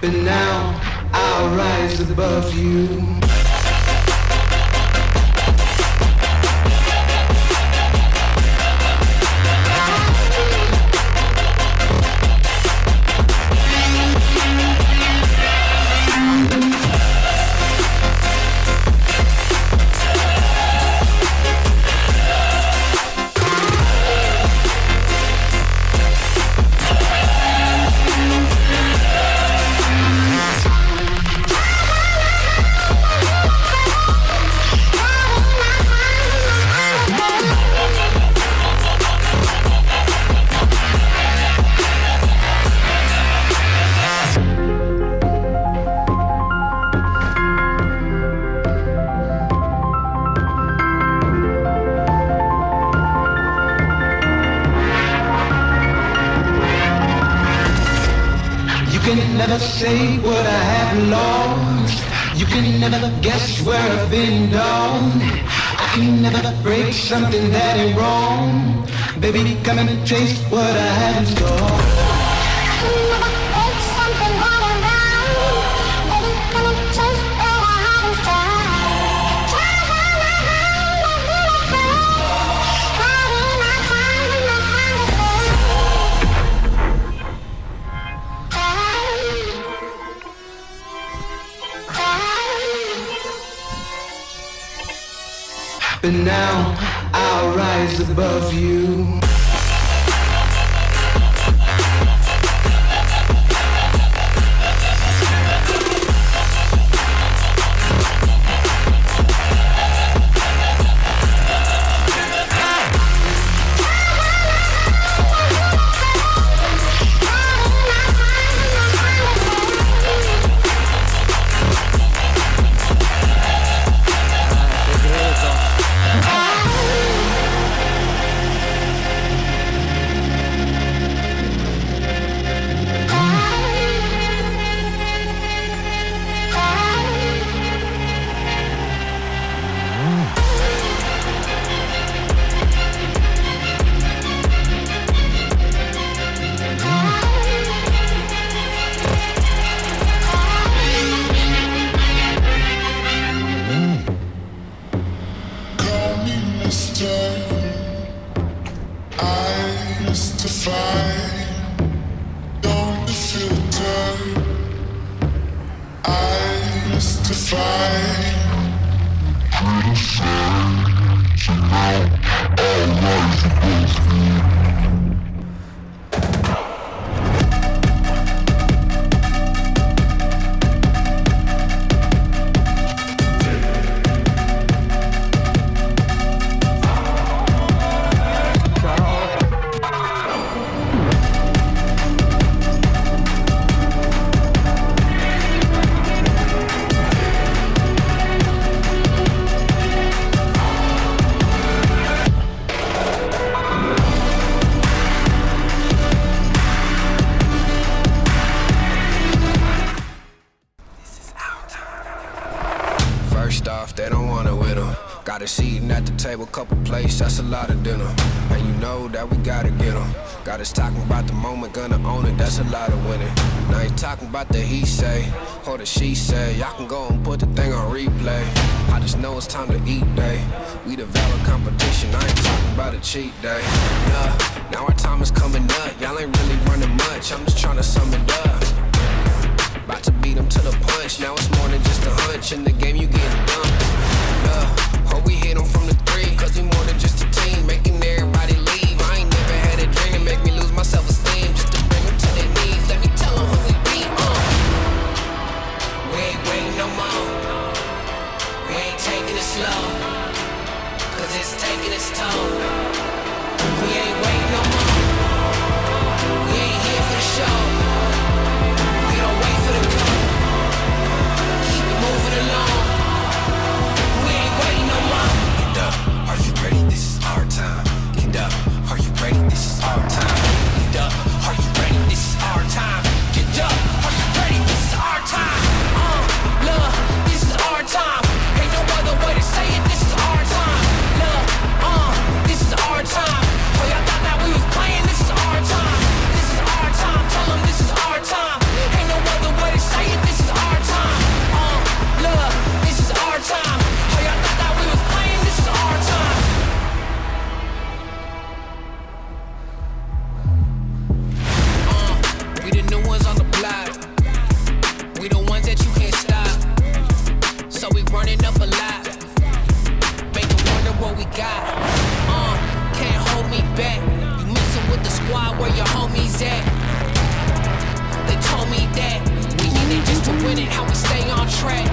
But now I'll rise above you. You can never say what I have lost. You can never guess where I've been down. I can never break something that ain't wrong. Baby, come and chase what I have in store. I can never break something that ain't wrong. Baby, come and chase what I have in store. But now I'll rise above you. They don't want it with them. Got a seat at the table, couple plates, that's a lot of dinner. And you know that we gotta get them. Got us talking about the moment, gonna own it, that's a lot of winning. Now ain't talking about the he say, or the she say. Y'all can go and put the thing on replay. I just know it's time to eat day. We develop competition, I ain't talking about a cheat day. Nah, now our time is coming up. Y'all ain't really running much, I'm just trying to sum it up. About to beat them to the punch, now it's more than just a hunch. In the game you getting dumped. Hope we hit them from the three, cause we more than just a team, making everybody leave. I ain't never had a dream to make me lose my self-esteem, just to bring them to their knees. Let me tell them who we be, We ain't waiting no more. We ain't taking it slow, cause it's taking its toll. We ain't waiting no more. We ain't here for the show. We don't wait for the go. Keep it moving along. We ain't waiting no more. Get up, are you ready? This is our time. Get up, are you ready? This is our time. Get up, are you ready? This is our time. Get up, are you ready? This is our time. Love, this is our time. Ain't no other way to say it. This is our time. Love, this is our time. Oh, y'all thought that we was playing. This is our time. This is our time. Tell them this is our time. Ain't no other way to say it. This is our time. Love, this is our time. Oh, y'all thought that we was playing. This is our time. We the new ones on the block. We the ones that you can't stop. So we running up a lot. Make them wonder what we got. Can't hold me back. You messing with the squad, where your homies at? They told me that we in it just to win it. How we stay on track.